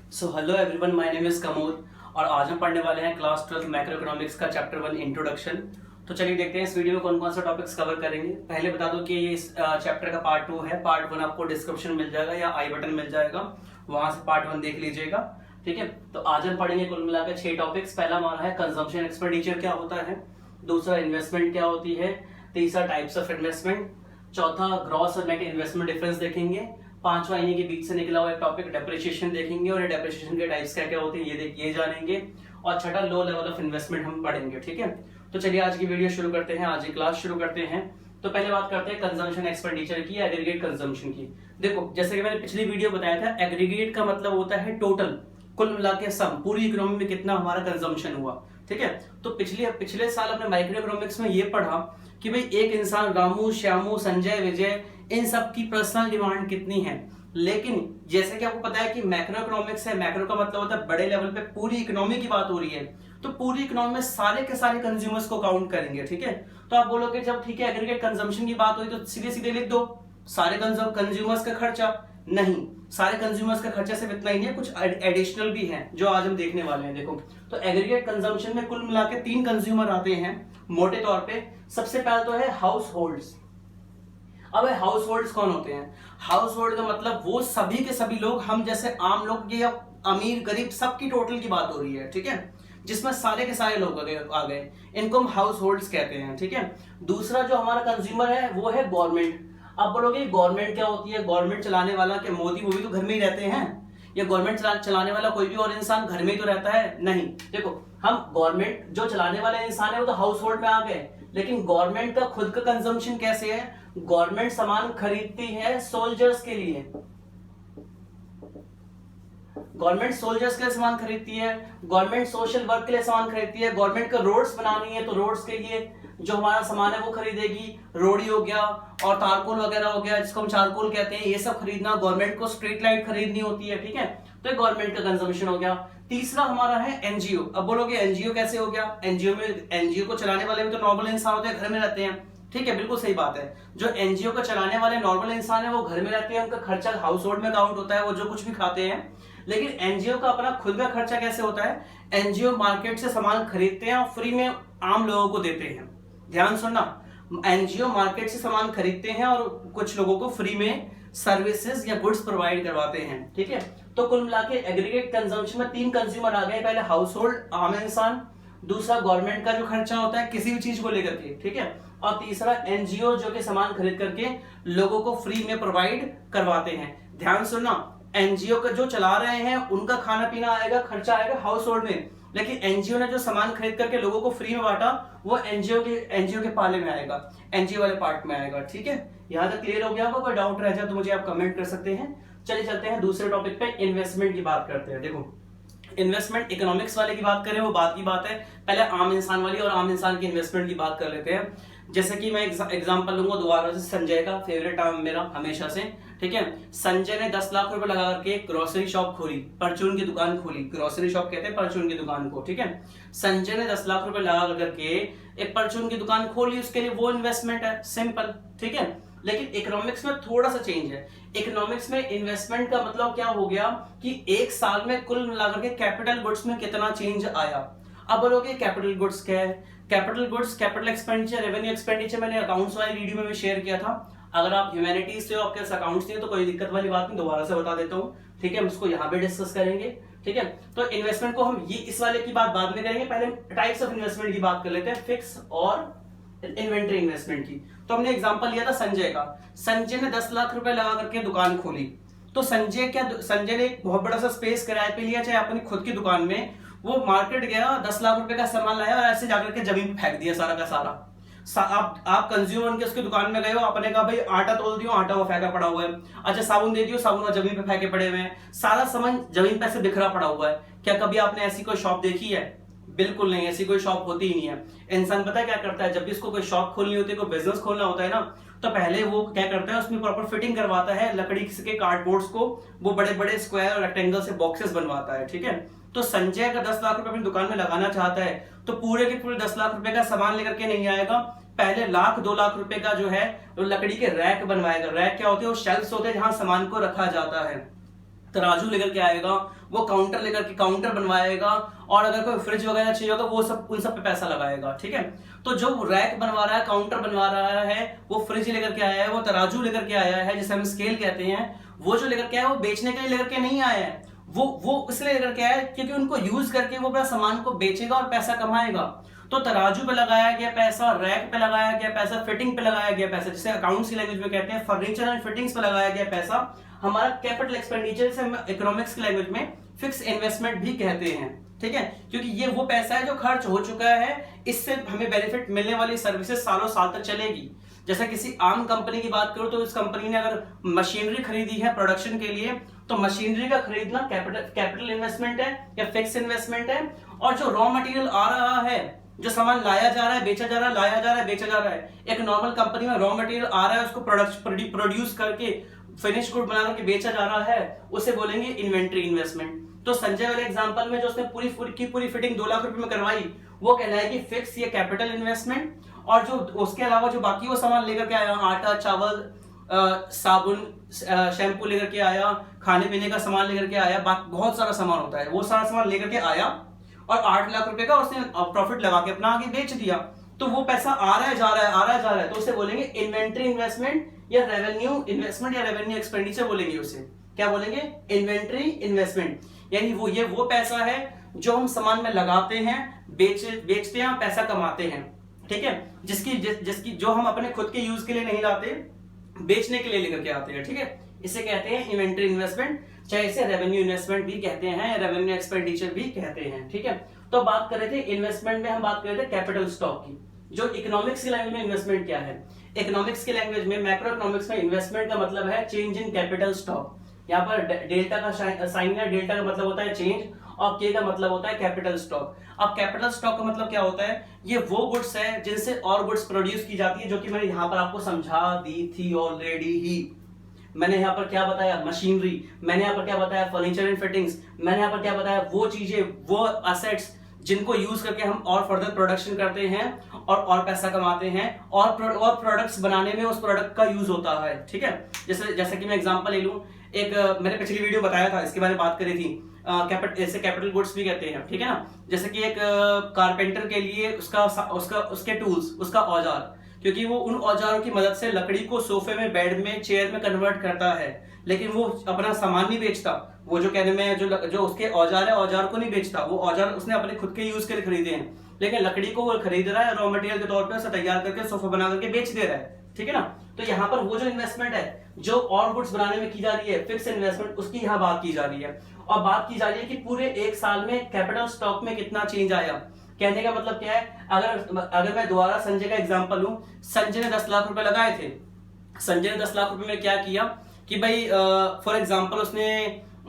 So hello everyone, my name is Kamod और आज हम पढ़ने वाले हैं क्लास 12 मैक्रो इकोनॉमिक्स का चैप्टर 1 इंट्रोडक्शन। तो चलिए देखते हैं इस वीडियो में कौन कौन सा टॉपिक्स कवर करेंगे। पहले बता दूं कि ये इस चैप्टर का पार्ट 2 है। पार्ट 1 आपको डिस्क्रिप्शन मिल जाएगा या आई बटन मिल जाएगा, वहां से पार्ट 1 देख लीजिएगा। ठीक है, तो आज हम पढ़ेंगे कुल मिलाकर 6 टॉपिक्स। पहला हमारा है कंजम्पशन एक्सपेंडिचर क्या होता है, दूसरा इन्वेस्टमेंट क्या होती है, तीसरा टाइप्स ऑफ इन्वेस्टमेंट, चौथा ग्रॉस और नेट इन्वेस्टमेंट डिफरेंस देखेंगे, पांचवा इन्हीं के बीच से निकला हुआ एक टॉपिक डेप्रिसिएशन देखेंगे और ये डेप्रिसिएशन के टाइप्स क्या क्या होते हैं ये जानेंगे, और छठा लो लेवल ऑफ इन्वेस्टमेंट हम पढ़ेंगे। ठीक है, तो चलिए आज की वीडियो शुरू करते हैं, आज की क्लास शुरू करते हैं। तो पहले बात करते हैं कंजम्पशन एक्सपेंडिचर की, एग्रीगेट कंजम्पशन की। देखो, जैसे कि मैंने पिछली वीडियो बताया था, एग्रीगेट का मतलब होता है टोटल, कुल मिला के सम, पूरी इकोनॉमी में कितना हमारा कंजम्पशन हुआ। ठीक है, तो पिछले साल अपने माइक्रो इकोनॉमिक्स में ये पढ़ा कि भाई एक इंसान रामू, श्यामू, संजय, विजय, इन सब की पर्सनल डिमांड कितनी है। लेकिन जैसे कि आपको पता है कि मैक्रो इकोनॉमिक्स है, मैक्रो का मतलब होता है बड़े लेवल पे पूरी इकोनॉमी की बात हो रही है, तो पूरी इकोनॉमी में सारे के सारे कंज्यूमर्स को काउंट करेंगे। ठीक है, तो आप बोलोगे जब ठीक है एग्रीगेट कंजम्पशन की बात हुई तो सीधे सीधे लिख दो सारे कंज्यूमर्स का खर्चा। नहीं, सारे कंज्यूमर्स का खर्चा सिर्फ इतना ही है, कुछ एडिशनल भी है जो आज हम देखने वाले हैं। देखो, तो एग्रीगेट कंजम्पशन में कुल मिला के 3 कंज्यूमर आते हैं मोटे तौर पे। सबसे पहले तो है हाउस होल्ड्स। अब हाउस होल्ड्स कौन होते हैं? हाउस होल्ड का मतलब वो सभी के सभी लोग, हम जैसे आम लोग या अमीर गरीब सबकी टोटल की बात हो रही है। ठीक है, जिसमें सारे के सारे लोग आ गए, इनको हम हाउस होल्ड्स कहते हैं। ठीक है, दूसरा जो हमारा कंज्यूमर है वो है गवर्नमेंट। अब बोलोगे गवर्नमेंट क्या होती है? गवर्नमेंट चलाने वाला क्या मोदी वो भी तो घर में ही रहते हैं, या गवर्नमेंट चलाने वाला कोई भी और इंसान घर में ही तो रहता है? नहीं, देखो हम गवर्नमेंट जो चलाने वाले इंसान है वो तो हाउस होल्ड में आ गए, लेकिन गवर्नमेंट का खुद का कंजम्पशन कैसे है? गवर्नमेंट सामान खरीदती है सोल्जर्स के लिए, गवर्नमेंट सोल्जर्स के लिए सामान खरीदती है, गवर्नमेंट सोशल वर्क के लिए सामान खरीदती है, गवर्नमेंट को रोड्स बनानी है तो रोड्स के लिए जो हमारा सामान है वो खरीदेगी, रोडी हो गया और तारकोल वगैरह हो गया जिसको हम चारकोल कहते हैं, ये सब खरीदना। गवर्नमेंट को स्ट्रीट लाइट खरीदनी होती है। ठीक है, तो गवर्नमेंट का कंजम्पशन हो गया। तीसरा हमारा है एनजीओ। अब बोलोगे एनजीओ कैसे हो गया? एनजीओ को चलाने वाले भी तो नॉर्मल इंसान होते हैं, घर में रहते हैं। ठीक है, बिल्कुल सही बात है। जो एनजीओ को चलाने वाले नॉर्मल इंसान है वो घर में रहते हैं, उनका खर्चा हाउस होल्ड में काउंट होता है, वो जो कुछ भी खाते हैं। लेकिन एनजीओ का अपना खुद का खर्चा कैसे होता है? एनजीओ मार्केट से सामान खरीदते हैं और फ्री में आम लोगों को देते हैं। ध्यान सुनना, एनजीओ मार्केट से सामान खरीदते हैं और कुछ लोगों को फ्री में सर्विसेज या गुड्स प्रोवाइड करवाते हैं। ठीक है, तो कुल मिला के एग्रीगेट कंजम्पशन में 3 कंज्यूमर आ गए। पहले हाउस होल्ड, आम इंसान, दूसरा गवर्नमेंट का जो खर्चा होता है किसी भी चीज को लेकर के, ठीक है, और तीसरा एनजीओ जो कि सामान खरीद करके लोगों को फ्री में प्रोवाइड करवाते हैं। ध्यान सुनना, एनजीओ का जो चला रहे हैं उनका खाना पीना आएगा, खर्चा आएगा हाउस होल्ड में, लेकिन एनजीओ ने जो सामान खरीद करके लोगों को फ्री में बांटा वो एनजीओ के पाले में आएगा, एनजीओ वाले पार्ट में आएगा। ठीक है, यहां तक क्लियर हो गया होगा? कोई डाउट रह जाए तो मुझे आप कमेंट कर सकते हैं। चलिए चलते हैं दूसरे टॉपिक पे, इन्वेस्टमेंट की बात करते हैं। देखो, इन्वेस्टमेंट इकोनॉमिक्स वाले की बात करें वो बात की बात है, पहले आम इंसान वाली और आम इंसान की इन्वेस्टमेंट की बात कर लेते हैं। जैसे कि मैं एग्जांपल लूंगा दोबारा से, संजय का फेवरेट मेरा हमेशा से। ठीक है, संजय ने 10 लाख रुपए लगा करके ग्रोसरी शॉप खोली, परचून की दुकान खोली। ग्रोसरी शॉप कहते हैं परचून की दुकान को। ठीक है, संजय ने 10 लाख रुपए लगा करके एक परचून की दुकान खोली, उसके लिए वो इन्वेस्टमेंट है, सिंपल। ठीक है, लेकिन इकोनॉमिक्स में थोड़ा सा चेंज है। इकोनॉमिक्स में इन्वेस्टमेंट का मतलब क्या हो गया कि एक साल में कुल मिलाकर के कैपिटल गुड्स में कितना चेंज आया। अब बोलोगे कैपिटल गुड्स क्या है? Capital goods, capital expenditure, revenue expenditure मैंने अकाउंट्स वाली वीडियो में भी शेयर किया था। अगर आप ह्यूमैनिटीज से हो, आपके अकाउंट्स नहीं है तो कोई दिक्कत वाली बात नहीं, दोबारा से बता देता हूँ। ठीक है, हम इसको यहाँ पे डिस्कस करेंगे। ठीक है, तो इन्वेस्टमेंट को हम ये इस वाले की बात बाद में करेंगे, पहले टाइप्स ऑफ इन्वेस्टमेंट की बात कर लेते हैं, फिक्स और इन्वेंटरी इन्वेस्टमेंट की। तो हमने एग्जांपल लिया था संजय का। संजय ने 10 लाख रुपए लगा करके दुकान खोली, तो संजय ने एक बहुत बड़ा सा स्पेस किराए पे लिया, चाहे अपनी खुद की दुकान में। वो मार्केट गया, 10 लाख रुपए का सामान लाया और ऐसे जाकर के जमीन पे फेंक दिया सारा का सारा। आप कंज्यूमर के उसकी दुकान में गए हो, आपने कहा भाई आटा तोल दियो, आटा वो फेंका पड़ा हुआ है। अच्छा, साबुन दे दियो, साबुन जमीन पे फेंके पड़े हुए हैं, सारा सामान जमीन पे ऐसे बिखरा पड़ा हुआ है। क्या कभी आपने ऐसी कोई शॉप देखी है? बिल्कुल नहीं, ऐसी कोई शॉप होती ही नहीं है। इंसान पता है क्या करता है, जब भी इसको कोई शॉप खोलनी होती है, कोई बिजनेस खोलना होता है ना, तो पहले वो क्या करता है, उसमें प्रॉपर फिटिंग करवाता है, लकड़ी के कार्डबोर्ड्स को वो बड़े बड़े स्क्वायर और रेक्टेंगल से बॉक्सेस बनवाता है। ठीक है, तो संजय अगर 10 लाख रुपए अपनी दुकान में लगाना चाहता है तो पूरे के पूरे 10 लाख रुपए का सामान लेकर के नहीं आएगा, पहले 1,00,000-2,00,000 रुपए का जो है वो लकड़ी के रैक बनवाएगा। रैक क्या होते हैं? वो शेल्फ्स होते हैं जहां सामान को रखा जाता है। तराजू लेकर के आएगा, वो काउंटर लेकर के काउंटर बनवाएगा, और अगर कोई फ्रिज वगैरह चाहिए होगा वो सब उन सब पे पैसा लगाएगा। ठीक है, तो जो रैक बनवा रहा है, काउंटर बनवा रहा है, वो फ्रिज लेकर के आया है, वो तराजू लेकर के आया है जिसे हम स्केल कहते हैं, वो जो लेकर के आया है वो बेचने के लिए लेकर के नहीं आया है, वो इसलिए लेकर के आया है क्योंकि उनको यूज करके वो अपना सामान को बेचेगा और पैसा कमाएगा। तो तराजू पे लगाया गया पैसा, रैक पे लगाया गया पैसा, फिटिंग पे लगाया गया पैसा, जिसे अकाउंट्स की लैंग्वेज में कहते हैं फर्नीचर एंड फिटिंग्स पे लगाया गया पैसा, हमारा कैपिटल एक्सपेंडिचर से इकोनॉमिक्स की लैंग्वेज में फिक्स इन्वेस्टमेंट भी कहते हैं। ठीक है, क्योंकि ये वो पैसा है जो खर्च हो चुका है, इससे हमें बेनिफिट मिलने वाली सर्विसेज सालों साल तक चलेगी। जैसे किसी आम कंपनी की बात करूं तो इस कंपनी ने अगर मशीनरी खरीदी है प्रोडक्शन के लिए, तो मशीनरी का खरीदना कैपिटल इन्वेस्टमेंट है या फिक्स इन्वेस्टमेंट है। और जो रॉ मटेरियल आ रहा है, जो सामान लाया जा रहा है, बेचा जा रहा है, लाया जा रहा है, बेचा जा रहा है, एक नॉर्मल कंपनी में रॉ मटेरियल आ रहा है, उसको प्रोड्यूस करके फिनिश गुड बना करके बेचा जा रहा है, उसे बोलेंगे इन्वेंट्री इन्वेस्टमेंट। तो संजय वाले एग्जांपल में जो उसने पूरी फिटिंग 2 लाख रुपए में करवाई, वो कहलाएगी फिक्स या कैपिटल इन्वेस्टमेंट। और जो उसके अलावा जो बाकी वो सामान लेकर के आया, आटा, चावल, साबुन, शैम्पू लेकर के आया, खाने पीने का सामान लेकर के आया, बहुत सारा सामान होता है, वो सारा सामान लेकर के आया और 8 लाख रुपए का उसने प्रॉफिट लगा के अपना आगे बेच दिया, तो वो पैसा आ रहा है जा रहा है, आ रहा है जा रहा है, तो उसे बोलेंगे इन्वेंट्री इन्वेस्टमेंट या रेवेन्यू इन्वेस्टमेंट या रेवेन्यू एक्सपेंडिचर बोलेंगे उसे। क्या बोलेंगे? Inventory investment. यानी वो पैसा है जो हम सामान में लगाते हैं, बेचते हैं, पैसा कमाते हैं। ठीक है, जिसकी जो हम अपने खुद के यूज के लिए नहीं लाते, बेचने के लिए लेकर के आते हैं। ठीक है, इसे कहते हैं इन्वेंट्री इन्वेस्टमेंट, चाहे इसे रेवेन्यू इन्वेस्टमेंट भी कहते हैं, रेवेन्यू एक्सपेंडिचर भी कहते हैं। ठीक है, तो बात कर रहे थे इन्वेस्टमेंट में, हम बात कर रहे थे कैपिटल स्टॉक की। जो इकोनॉमिक्स की लैंग्वेज में इन्वेस्टमेंट क्या है? इकोनॉमिक्स की लैंग्वेज में, मैक्रो इकोनॉमिक्स में इन्वेस्टमेंट का मतलब है चेंज इन कैपिटल स्टॉक। यहाँ पर डेल्टा का साइन है, डेल्टा का मतलब होता है चेंज और के का मतलब होता है कैपिटल स्टॉक। अब कैपिटल स्टॉक का मतलब क्या होता है? ये वो गुड्स है जिनसे और गुड्स प्रोड्यूस की जाती है, जो कि मैंने यहाँ पर आपको समझा दी थी ऑलरेडी ही। मैंने यहाँ पर क्या बताया? मशीनरी। मैंने यहाँ पर क्या बताया? Furniture and fittings. मैंने यहाँ पर क्या बताया? वो चीजें, वो एसेट्स जिनको यूज करके हम और फर्दर प्रोडक्शन करते हैं और पैसा कमाते हैं, और प्रोडक्ट्स बनाने में उस प्रोडक्ट का यूज होता है। ठीक है, जैसे कि मैं एग्जांपल ले लूं, एक मैंने पिछली वीडियो बताया था, इसके बारे में बात करी थी, कैपिटल गुड्स भी कहते हैं। ठीक है ना, जैसे कि एक कारपेंटर के लिए उसके टूल्स, उसका औजार, क्योंकि वो उन औजारों की मदद से लकड़ी को सोफे में, बेड में, चेयर में कन्वर्ट करता है, लेकिन वो अपना सामान नहीं बेचता। वो जो कहने में जो उसके औजार है, औजार को नहीं बेचता, वो औजार उसने अपने खुद के यूज के लिए खरीदे हैं, लेकिन लकड़ी को वो खरीद रहा है, रॉ मटेरियल के तौर पर उसे तैयार करके सोफा बना करके बेच दे रहा है। ठीक है ना, तो यहाँ पर वो जो इन्वेस्टमेंट है जो और गुड्स बनाने में की जा रही है, फिक्स इन्वेस्टमेंट, उसकी यहाँ बात की जा रही है। और बात की जा रही है कि पूरे एक साल में कैपिटल स्टॉक में कितना चेंज आया। कहने का मतलब क्या है? अगर मैं दोबारा संजय का एग्जांपल लूं, संजय ने 10 लाख रुपए लगाए थे। संजय ने 10 लाख रुपए में क्या किया कि भाई फॉर एग्जांपल उसने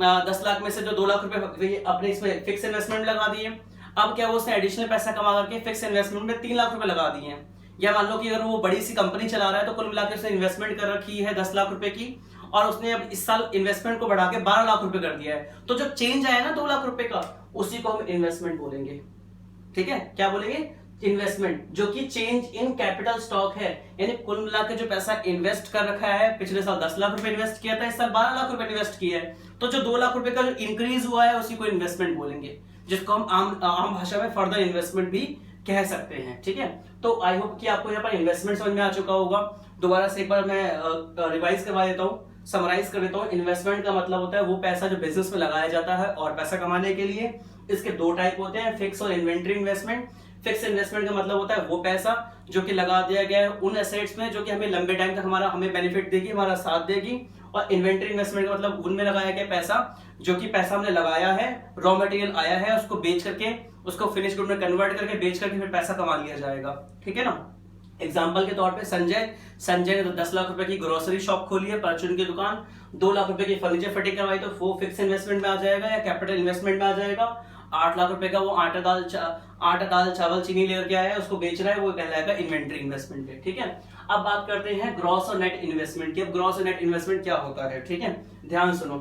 10 लाख में से जो 2 लाख रुपए अपने इसमें फिक्स इन्वेस्टमेंट लगा दिए। अब क्या वो उसने एडिशनल पैसा कमा करके फिक्स इन्वेस्टमेंट में 3 लाख रुपए लगा दिए हैं। या मान लो कि अगर वो बड़ी सी कंपनी चला रहा है तो कुल मिलाकर उसने इन्वेस्टमेंट कर रखी है 10 लाख रुपए की, और उसने अब इस साल इन्वेस्टमेंट को बढ़ा के 12 लाख रुपए कर दिया है। तो जो चेंज आया ना 2 लाख रुपए का, उसी को हम इन्वेस्टमेंट बोलेंगे। ठीक है, क्या बोलेंगे? इन्वेस्टमेंट, जो कि चेंज इन कैपिटल स्टॉक है। यानी कुल मिलाकर जो पैसा इन्वेस्ट कर रखा है, पिछले साल 10 लाख रुपए इन्वेस्ट किया था, इस साल 12 लाख रुपए इन्वेस्ट किया है, तो जो 2 लाख रुपए का जो इंक्रीज हुआ है उसी को इन्वेस्टमेंट बोलेंगे, जिसको हम आम भाषा में फर्दर इन्वेस्टमेंट भी कह सकते हैं। ठीक है, तो आई होप कि आपको यहाँ पर इन्वेस्टमेंट समझ में आ चुका होगा। दोबारा से एक बार मैं रिवाइज करवा देता हूँ, समराइज कर देता हूँ। इन्वेस्टमेंट का मतलब होता है वो पैसा जो बिजनेस में लगाया जाता है और पैसा कमाने के लिए। इसके 2 टाइप होते हैं, फिक्स और इन्वेंट्री इन्वेस्टमेंट। फिक्स इन्वेस्टमेंट का मतलब होता है वो पैसा जो कि लगा दिया गया है उन एसेट्स में जो कि हमें लंबे टाइम तक हमें बेनिफिट देगी, हमारा साथ देगी। और इन्वेंट्री इन्वेस्टमेंट का मतलब उनमें लगाया गया पैसा जो कि पैसा हमने लगाया है, रॉ मटेरियल आया है, उसको बेच करके, उसको फिनिश गुड में कन्वर्ट करके बेच करके फिर पैसा कमा लिया जाएगा। ठीक है ना, एग्जाम्पल के तौर पे संजय ने 10 लाख रुपए की ग्रोसरी शॉप खोली है, परचून की दुकान, 2 लाख रुपए की फर्नीचर फिटिंग करवाई, तो वो फिक्स इन्वेस्टमेंट में आ जाएगा या कैपिटल इन्वेस्टमेंट में आ जाएगा। 8 लाख रुपए का वो आटा दाल चावल चीनी लेकर के आया है, उसको बेच रहा है, वो कहलाएगा इन्वेंट्री इन्वेस्टमेंट पे। ठीक है, अब बात करते हैं ग्रॉस और नेट इन्वेस्टमेंट की। अब ग्रॉस और नेट इन्वेस्टमेंट क्या होता है? ठीक है, ध्यान सुनो।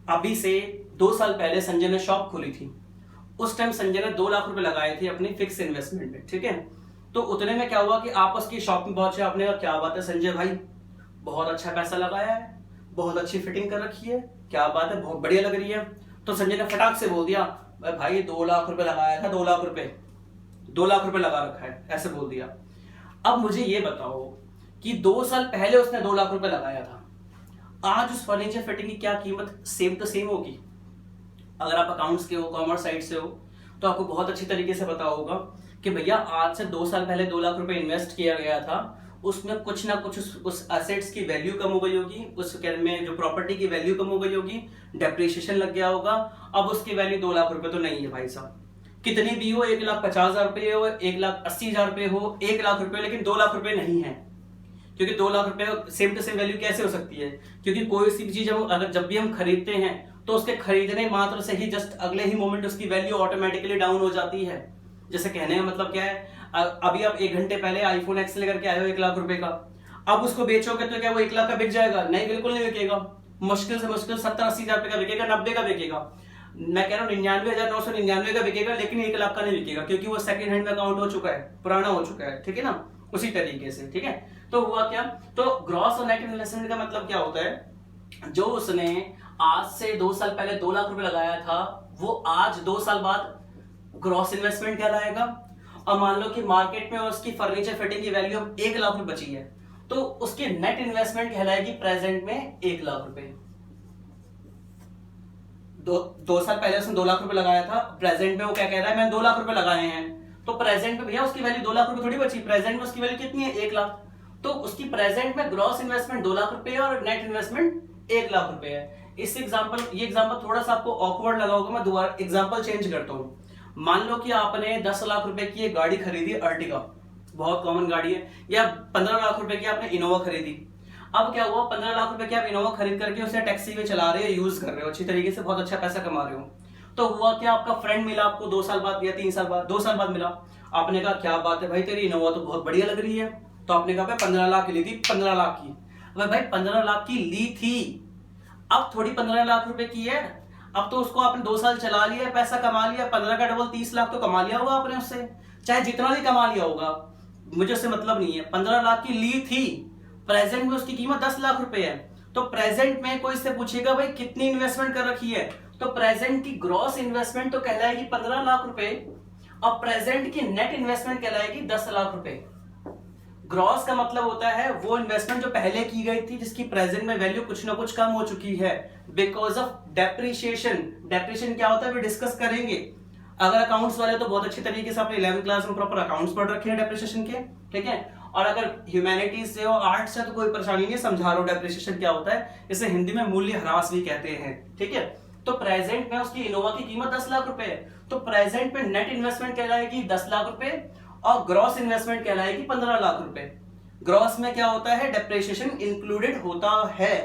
अभी से 2 साल पहले संजय ने शॉप खोली थी। उस टाइम संजय ने 2 लाख रुपए लगाए थे अपनी फिक्स इन्वेस्टमेंट में। ठीक है, तो उतने में क्या हुआ कि आप उसकी शॉप में पहुंचे, आपने कहा क्या बात है संजय भाई, बहुत अच्छा पैसा लगाया है, बहुत अच्छी फिटिंग कर रखी है, क्या बात है, बहुत बढ़िया लग रही है। तो संजय ने फटाक से बोल दिया, भाई 2 लाख रुपए लगाया था, 2 लाख रुपए, 2 लाख रुपए लगा रखा है, ऐसे बोल दिया। अब मुझे ये बताओ कि 2 साल पहले उसने 2 लाख रुपए लगाया था, आज उस फर्नीचर फिटिंग की क्या कीमत सेम तो सेम होगी? अगर आप अकाउंट्स के हो, कॉमर्स साइड से हो, तो आपको बहुत अच्छी तरीके से पता होगा कि भैया आज से 2 साल पहले 2 लाख रुपए इन्वेस्ट किया गया था, उसमें कुछ ना कुछ उस एसेट्स की वैल्यू कम हो गई होगी, उस में जो प्रॉपर्टी की वैल्यू कम हो गई होगी, डेप्रिसिएशन लग गया होगा। अब उसकी वैल्यू 2 लाख रुपए तो नहीं है भाई साहब, कितनी भी हो, 1,50,000 रुपये हो, 1,80,000 रुपये हो, 1 लाख रुपए, लेकिन 2 लाख रुपए नहीं है। क्योंकि 2 लाख रुपए सेम टू सेम वैल्यू कैसे हो सकती है? क्योंकि कोई सी भी चीज अगर जब भी हम खरीदते हैं तो उसके खरीदने मात्र से ही जस्ट अगले ही मोमेंट उसकी वैल्यू ऑटोमेटिकली डाउन हो जाती है। जैसे कहने का मतलब क्या है, अभी आप 1 घंटे पहले आईफोन एक्स लेकर के आए हो 1 लाख रुपए का, अब उसको बेचोगे तो क्या वो 1 लाख का बिक जाएगा? नहीं, बिल्कुल नहीं बिकेगा। मुश्किल से मुश्किल 70-80 हजार रुपए का बिकेगा, 90 का बिकेगा। मैं कह रहा हूँ 99,999 का बिकेगा, लेकिन 1 लाख का नहीं बिकेगा, क्योंकि वो सेकंड हैंड में काउंट हो चुका है, पुराना हो चुका है। ठीक है ना, उसी तरीके से। ठीक है, तो हुआ क्या, तो ग्रॉस और नेट इन्वेस्टमेंट का मतलब क्या होता है, जो उसने आज से 2 साल पहले 2 लाख रुपए लगाया था, वो आज 2 साल बाद ग्रॉस इन्वेस्टमेंट कहलाएगा। और मान लो कि मार्केट में उसकी फर्नीचर फिटिंग की वैल्यू अब 1 लाख रुपए बची है, तो उसकी नेट इन्वेस्टमेंट कहलाएगी प्रेजेंट में 1 लाख रुपए। 2 साल पहले उसने 2 लाख रुपए लगाया था, प्रेजेंट में वो क्या कह रहा है, मैंने 2 लाख रुपए लगाए हैं, तो प्रेजेंट में भैया उसकी वैल्यू 2 लाख रुपए थोड़ी बची, प्रेजेंट में उसकी वैल्यू कितनी है, 1 लाख। तो उसकी प्रेजेंट में ग्रॉस इन्वेस्टमेंट 2 लाख रुपए है और नेट इन्वेस्टमेंट 1 लाख रुपए है। इस एग्जांपल, ये एग्जांपल थोड़ा सा आपको ऑकवर्ड लगा होगा, मैं दोबारा एग्जांपल चेंज करता हूं। मान लो कि आपने 10 लाख रुपए की एक गाड़ी खरीदी, अर्टिगा, बहुत कॉमन गाड़ी है, या 15 लाख रुपए की आपने इनोवा खरीदी। अब क्या हुआ, 15 लाख रुपए की आप इनोवा खरीद करके उसे टैक्सी में चला रहे हो, यूज कर रहे हो अच्छी तरीके से, बहुत अच्छा पैसा कमा रहे हो। तो हुआ क्या, आपका फ्रेंड मिला आपको 2 साल बाद या 3 साल बाद, 2 साल बाद मिला। आपने कहा क्या बात है भाई, तेरी इनोवा तो बहुत बढ़िया लग रही है। तो आपने कहा भाई 15 लाख की ली थी, 15 लाख की। भाई 15 लाख की ली थी, अब थोड़ी 15 लाख रुपए की है, अब तो उसको आपने 2 साल चला लिया, पैसा कमा लिया, 15 का डबल 30 लाख तो कमा लिया होगा आपने उससे, चाहे जितना भी कमा लिया होगा, मुझे उससे मतलब नहीं है। 15 लाख की ली थी, प्रेजेंट में उसकी कीमत 10 लाख रुपए है। तो प्रेजेंट में कोई से पूछेगा भाई कितनी इन्वेस्टमेंट कर रखी है, तो प्रेजेंट की ग्रॉस इन्वेस्टमेंट तो कहलाएगी 15 लाख रुपए, और प्रेजेंट की नेट इन्वेस्टमेंट कहलाएगी 10 लाख रुपए। ग्रॉस का मतलब होता है वो इन्वेस्टमेंट जो पहले की गई थी, जिसकी प्रेजेंट में वैल्यू कुछ ना कुछ कम हो चुकी है बिकॉज ऑफ डेप्रिसिएशन। डेप्रिसिएशन क्या होता है भी डिस्कस करेंगे। अगर अकाउंट्स वाले तो बहुत अच्छी तरीके से आपने 11th क्लास में प्रॉपर अकाउंट्स पढ़ रखे हैं डेप्रिसिएशन के, ठीक है। और अगर ह्यूमैनिटीज से हो, आर्ट्स से, तो कोई परेशानी नहीं, समझा रहा हूं डेप्रिसिएशन क्या होता है। इसे हिंदी में मूल्य ह्रास भी कहते हैं, ठीक है। तो प्रेजेंट में उसकी इनोवा की कीमत 10 लाख रुपए है, तो प्रेजेंट में नेट इन्वेस्टमेंट कहलाएगी 10 लाख रुपए और ग्रॉस इन्वेस्टमेंट कहलाएगी 15 लाख रुपए। ग्रॉस में क्या होता है, डेप्रिसिएशन इंक्लूडेड होता है,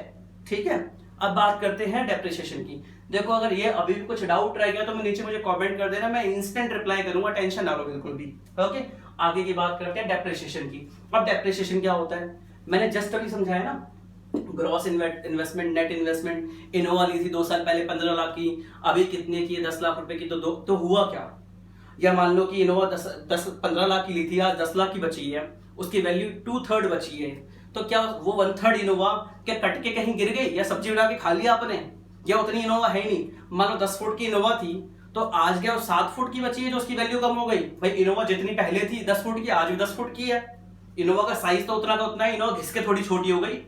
ठीक है। अब बात करते हैं डेप्रिसिएशन की। देखो अगर ये अभी भी कुछ डाउट रह गया तो मैं नीचे मुझे कमेंट कर देना, मैं इंस्टेंट रिप्लाई करूंगा, टेंशन ना लो बिल्कुल भी, ओके। आगे की बात करते हैं डेप्रिसिएशन की। अब डेप्रिसिएशन क्या होता है, मैंने जस्ट अभी समझाया ना, gross investment, net investment. Innova ली थी 2 साल पहले 15 लाख की, अभी कितने की है, 10 लाख रुपए की। तो हुआ क्या, या मान लो कि इनोवा 15 लाख की ली थी, आज 10 लाख की बची है, उसकी वैल्यू 2/3 बची है, तो क्या वो 1/3 इनोवा क्या कट के कहीं गिर गई, या सब्जी बना के खा लिया आपने, या उतनी इनोवा है नहीं। मान लो 10 फुट की इनोवा थी, तो आज क्या वो 7 फुट की बची है जो उसकी वैल्यू कम हो गई। भाई इनोवा जितनी पहले थी 10 फुट की, आज भी 10 फुट की है। इनोवा का साइज तो उतना का उतना है, इनोवा घिस के थोड़ी छोटी हो गई,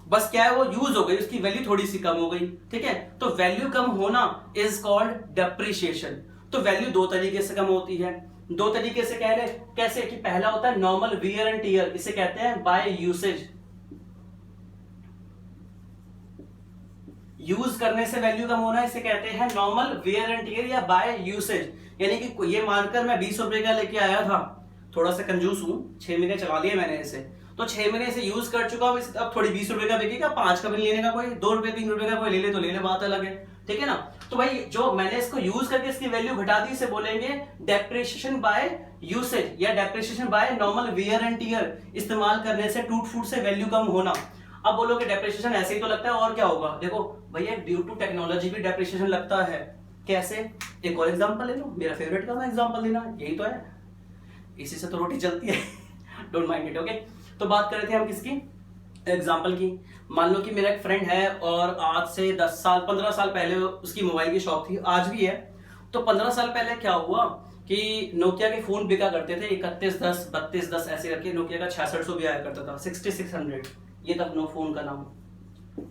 बस क्या है वो यूज हो गई, उसकी वैल्यू थोड़ी सी कम हो गई, ठीक है। तो वैल्यू कम होना इज कॉल्ड डेप्रिसिएशन। तो वैल्यू 2 तरीके से कम होती है, 2 तरीके से कह रहे कैसे, कि पहला होता है नॉर्मल वियर एंड टियर, इसे कहते हैं बाय यूसेज। यूज करने से वैल्यू कम होना, इसे कहते हैं नॉर्मल वियर एंड टियर या बाय यूसेज। यानी कि ये मानकर मैं 20 रुपए का लेके आया था, थोड़ा सा कंजूस हूं, 6 महीने चला लिए मैंने इसे, तो 6 महीने से यूज कर चुका हूं, अब थोड़ी 20 रुपए का बिकेगा, 5 का भी लेने का कोई, 2 रुपए 3 रुपए का कोई ले ले तो ले ले, बात अलग है, ठीक है ना। तो भाई जो मैंने इसको यूज करके इसकी वैल्यू घटा दी, इसे बोलेंगे डेप्रिसिएशन बाय यूसेज या depreciation by normal wear and tear. इस्तेमाल करने से, टूट फूट से वैल्यू कम होना। अब बोलोगे डेप्रिसिएशन ऐसे ही तो लगता है, और क्या होगा, देखो भैया ड्यू टू टेक्नोलॉजी भी डेप्रिसिएशन लगता है। कैसे, एक और एग्जांपल ले लो, मेरा फेवरेट का एग्जांपल लेना, यही तो है, इसी से तो रोटी चलती है, डोंट माइंड इट, ओके। तो बात कर रहे थे हम किसकी, एग्जाम्पल की, मान लो कि मेरा एक फ्रेंड है और आज से 10 साल 15 साल पहले उसकी मोबाइल की शॉप थी, आज भी है। तो 15 साल पहले क्या हुआ कि नोकिया के फोन बिका करते थे 3110 3210 ऐसे करके, नोकिया का 6600 भी आया करता था, 6600, ये तक नो फोन का नाम,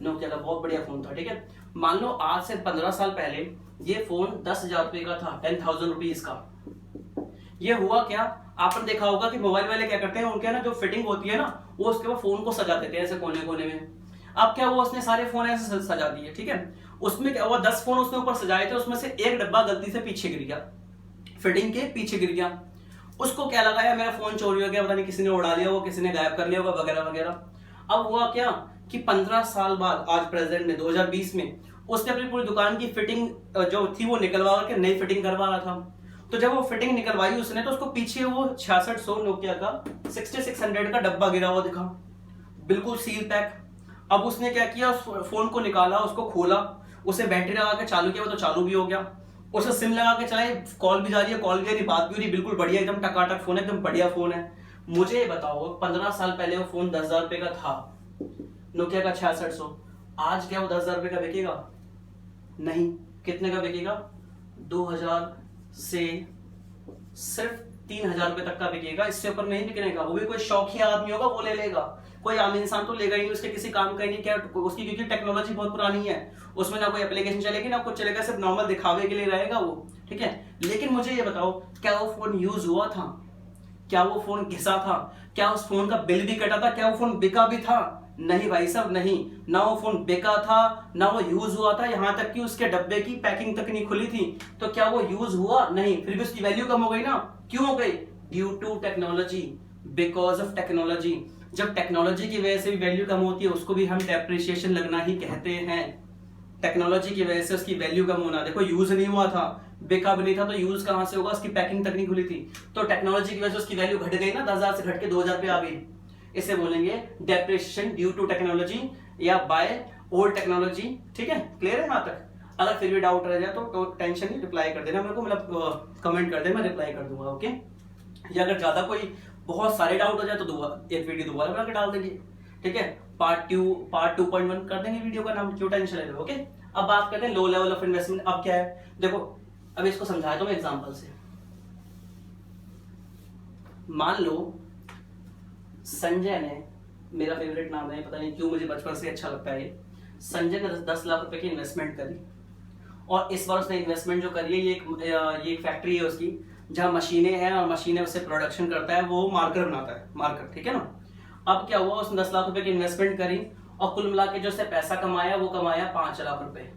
नोकिया का बहुत बढ़िया फोन था। ठीक है, मान लो आज से 15 साल पहले ये फोन 10,000 रुपए का था, 10,000 रुपीज का। ये हुआ क्या, आपने देखा होगा कि मोबाइल वाले क्या करते हैं, उनके ना जो फिटिंग होती है ना, वो उसके बाद फोन को सजा देते हैं ऐसे कोने कोने में। अब क्या हुआ, उसने सारे फोन ऐसे सजा दिए। ठीक है, उसमें क्या हुआ, 10 फोन उसने ऊपर सजाए थे, उसमें से एक डब्बा गलती से पीछे गिर गया, फिटिंग के पीछे गिर गया। उसको क्या लगा यार मेरा फोन चोरी हो गया, पता नहीं किसी ने उड़ा लिया होगा, किसी ने गायब कर लिया होगा, वगैरह वगैरह। अब हुआ क्या कि 15 साल बाद, आज प्रेजेंट में 2020 में, उसने अपनी पूरी दुकान की फिटिंग जो थी वो निकलवा के नई फिटिंग करवा रहा था। तो जब वो फिटिंग निकलवाई उसने, तो उसको पीछे वो 6600 नोकिया का 6600 का डब्बा गिरा हुआ दिखा, बिल्कुल सील पैक। अब उसने क्या किया, उस फोन को निकाला, उसको खोला, उसे बैटरी लगा के चालू किया, वो तो चालू भी हो गया। उसे सिम लगा के चलाए, कॉल भी जा रही है, कॉल भी आ रही, बात भी हो रही, बिल्कुल बढ़िया, एकदम टकाटक फोन है, एकदम बढ़िया फोन है। मुझे ये बताओ 15 साल पहले वो फोन 10,000 रुपए का था, नोकिया का 6600, आज क्या वो 10,000 रुपए का बिकेगा? नहीं। कितने का बिकेगा? 2,000 से सिर्फ 3,000 रुपए तक का बिकेगा, इससे ऊपर नहीं बिकने का। वो भी कोई शौकिया आदमी होगा वो ले लेगा, कोई आम इंसान तो लेगा ही नहीं, उसके किसी काम का ही नहीं। क्या उसकी, क्योंकि टेक्नोलॉजी बहुत पुरानी है, उसमें ना कोई एप्लीकेशन चलेगी ना कुछ चलेगा, सिर्फ नॉर्मल दिखावे के लिए रहेगा वो। ठीक है, लेकिन मुझे ये बताओ, क्या वो फोन यूज हुआ था? क्या वो फोन घिसा था? क्या उस फोन का बिल भी कटा था? क्या वो फोन बिका भी था? नहीं भाई साहब, नहीं। ना वो फोन बिका था, ना वो यूज हुआ था, यहां तक कि उसके डब्बे की पैकिंग तक नहीं खुली थी। तो क्या वो यूज हुआ? नहीं। फिर भी उसकी वैल्यू कम हो गई ना। क्यों हो गई? Due to technology, because of technology. जब टेक्नोलॉजी की वजह से भी वैल्यू कम होती है, उसको भी हम डेप्रिसिएशन लगना ही कहते हैं। टेक्नोलॉजी की वजह से उसकी वैल्यू कम होना, देखो यूज नहीं हुआ था, बिका भी नहीं था, तो यूज कहां से होगा? उसकी पैकिंग तक नहीं खुली थी, तो टेक्नोलॉजी की वजह से उसकी वैल्यू घट गई ना, 10,000 से घट के 2,000 पे आ गई। इसे बोलेंगे डेप्रिसिएशन ड्यू टू टेक्नोलॉजी या बाय ओल्ड टेक्नोलॉजी। ठीक है, क्लियर है यहां तक? अगर फिर भी डाउट रह जाए तो टेंशन नहीं, रिप्लाई कर देना मेरे को, मतलब कमेंट कर देना, मैं रिप्लाई कर दूंगा। ओके, या अगर ज्यादा कोई बहुत सारे डाउट हो जाए तो एक वीडियो दोबारा बना के डाल देंगे। ठीक है, पार्ट 2.1 कर देंगे वीडियो का नाम, क्यों टेंशन ले रहे हो। ओके, अब बात करते हैं लो लेवल ऑफ इन्वेस्टमेंट। अब क्या है, देखो अब इसको समझाया तो मैं एग्जांपल से। मान लो संजय ने, मेरा फेवरेट नाम है, पता नहीं क्यों मुझे बचपन से अच्छा लगता है ये, संजय ने 10 लाख रुपए की इन्वेस्टमेंट करी, और इस बार उसने इन्वेस्टमेंट जो करी है, ये एक फैक्ट्री है उसकी, जहां मशीनें हैं और मशीनें उससे प्रोडक्शन करता है, वो मार्कर बनाता है, मार्कर। ठीक है ना। अब क्या हुआ, उसने 10 लाख रुपए की इन्वेस्टमेंट करी, और कुल मिला के जो उसने पैसा कमाया वो कमाया 5 लाख रुपए।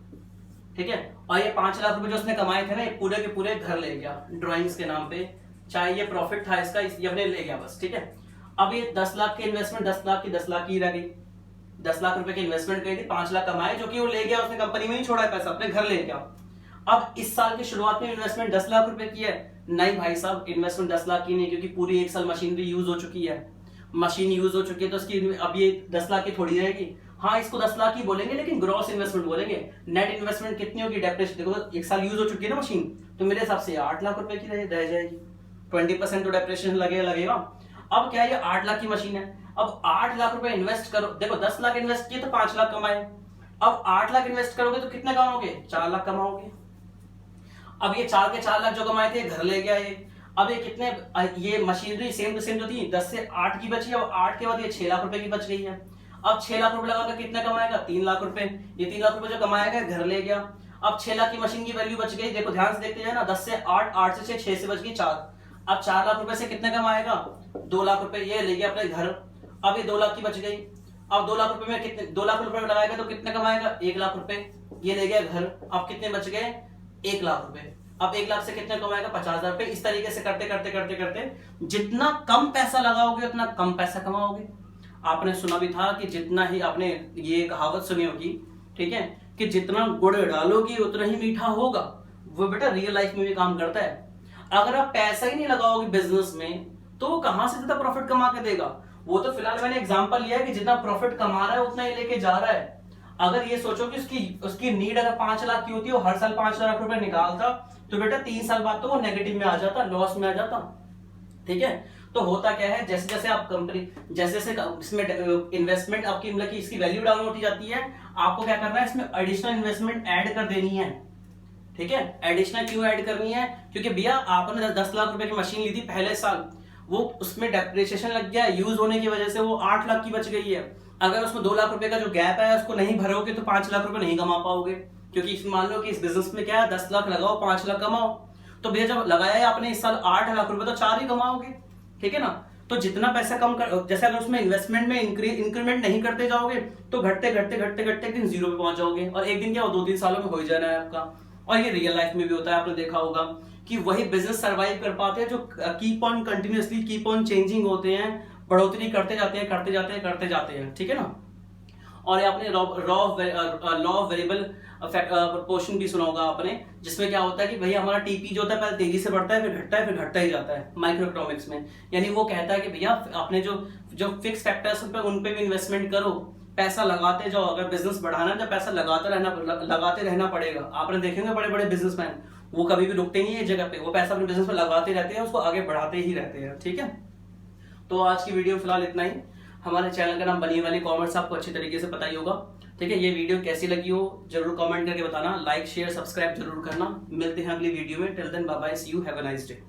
ठीक है, और ये 5 लाख रुपए जो उसने कमाए थे ना, ये पूरे के पूरे घर ले गया ड्राइंग्स के नाम पे, चाहे ये प्रॉफिट था इसका, ये अपने ले गया बस। ठीक है, अब ये 10 लाख की इन्वेस्टमेंट 10 लाख की रह गई, 10 लाख रुपए की इन्वेस्टमेंट करी थी, 5 लाख कमाए, जो कि वो ले गया, उसने कंपनी में नहीं छोड़ा है पैसा, अपने घर ले गया। अब इस साल की शुरुआत में इन्वेस्टमेंट 10 लाख रुपए की है? नहीं भाई साहब, इन्वेस्टमेंट 10 लाख की नहीं, क्योंकि पूरी एक साल मशीनरी यूज हो चुकी है, मशीन यूज हो चुकी है, तो उसकी अब ये 10 लाख की थोड़ी रहेगी। हाँ, इसको 10 लाख ही बोलेंगे, लेकिन ग्रॉस इन्वेस्टमेंट बोलेंगे। नेट इन्वेस्टमेंट कितनी होगी? डेप्रिसिएशन, देखो एक साल यूज हो चुकी है ना मशीन, तो मेरे हिसाब से 8 लाख रुपए की रह जाएगी, 20% तो डेप्रिसिएशन लगेगा। अब क्या है, ये 8 लाख की मशीन है, अब 8 लाख रुपए इन्वेस्ट करो, देखो 10 लाख इन्वेस्ट किए तो 5 लाख कमाए, अब 8 लाख इन्वेस्ट करोगे तो कितने कमाओगे? 4 लाख कमाओगे। अब ये 4 लाख जो कमाए थे घर ले गया ये, अब ये कितने, ये मशीनरी सेम टू सेम जो थी 10 से 8 की बची, अब 8 के बाद ये 6 लाख रुपए की बच गई है। अब 6 लाख रुपए लगाकर कितना कमाएगा? 3 लाख रुपए। ये 3 लाख रुपए जो कमाएगा घर ले गया। अब 6 लाख की मशीन की वैल्यू बच गई, देखो ध्यान से देखते जाए ना, 10 से 8, 8 से 6, 6 से बच गई 4। अब 4 लाख रुपए से कितने कमाएगा? 2 लाख रुपए, ये ले गया अपने घर। अब ये 2 लाख की बच गई, अब 2 लाख रुपए में कितने, 2 लाख रुपए में लगाएगा तो कितने कमाएगा? 1 लाख रुपए, ये ले गया घर। अब कितने बच गए? 1 लाख रुपए। अब 1 लाख से कितने कमाएगा? 50,000 रुपए। इस तरीके से करते करते करते करते जितना कम पैसा लगाओगे उतना कम पैसा कमाओगे। आपने सुना भी था कि जितना ही, आपने ये कहावत सुनी होगी, ठीक है, कि जितना गुड़ डालोगी उतना ही मीठा होगा। वो बेटा रियल लाइफ में भी काम करता है। अगर आप पैसा ही नहीं लगाओगे बिजनेस में तो वो कहां से ज्यादा प्रॉफिट कमा के देगा? वो तो फिलहाल मैंने एग्जांपल लिया है कि जितना प्रॉफिट कमा रहा है उतना ही लेके जा रहा है। अगर ये सोचो कि उसकी नीड अगर 5 लाख की होती है, हर साल 5 लाख रुपए निकालता, तो बेटा 3 साल बाद तो वो नेगेटिव में आ जाता, लॉस में आ जाता। ठीक है, तो होता क्या है, जैसे जैसे आप कंपनी जैसे जैसे इसमें इन्वेस्टमेंट आपकी मतलब कि इसकी वैल्यू डाउन होती जाती है, आपको क्या करना है, इसमें एडिशनल इन्वेस्टमेंट ऐड कर देनी है। ठीक है, एडिशनल क्यों ऐड करनी है, क्योंकि भैया आपने 10 लाख रुपए की मशीन ली थी पहले साल, वो उसमें डेप्रिसिएशन लग गया, यूज होने की वजह से वो 8 लाख की बच गई है। अगर उसमें 2 लाख रुपए का जो गैप है उसको नहीं भरोगे तो 5 लाख रुपए नहीं कमा पाओगे, क्योंकि मान लो कि इस बिजनेस में क्या है, 10 लाख लगाओ 5 लाख कमाओ, तो भैया जब लगाया है आपने इस साल 8 लाख रुपए तो 4 ही कमाओगे। ठीक है ना, तो जितना पैसा कम कर, जैसे अगर उसमें इन्वेस्टमेंट में इंक्रीमेंट नहीं करते जाओगे तो घटते घटते घटते घटते एक दिन जीरो पे पहुंच जाओगे, और एक दिन क्या हो, 2-3 सालों में हो ही जाना है आपका। और ये रियल लाइफ में भी होता है, आपने देखा होगा कि वही बिजनेस सर्वाइव कर पाते हैं जो keep on continuously keep on changing होते हैं, बढ़ोतरी करते जाते हैं करते जाते हैं करते जाते हैं। ठीक है ना, और ये आपने लॉ ऑफ वेरिएबल प्रोपोर्शन भी सुना होगा आपने, जिसमें क्या होता है कि भैया हमारा टीपी जो होता है पहले तेजी से बढ़ता है, फिर घटता है, फिर घटता ही जाता है माइक्रो इकोनॉमिक्स में। यानी वो कहता है कि भैया आपने जो फिक्स फैक्टर्स पे उन पे भी इन्वेस्टमेंट करो, पैसा लगाते जाओ। अगर बिजनेस बढ़ाना है तो पैसा लगाते रहना पड़ेगा। आपने देखेंगे बड़े बड़े बिजनेसमैन वो कभी भी रुकते नहीं है एक जगह पे, वो पैसा अपने बिजनेस में लगाते रहते हैं, उसको आगे बढ़ाते ही रहते हैं। ठीक है, तो आज की वीडियो फिलहाल इतना ही। हमारे चैनल का नाम बनी वाली कॉमर्स आपको अच्छी तरीके से पता ही होगा। ठीक है, ये वीडियो कैसी लगी हो जरूर कमेंट करके बताना, लाइक शेयर सब्सक्राइब जरूर करना। मिलते हैं अगली वीडियो में, till then bye bye, see you, have a nice day.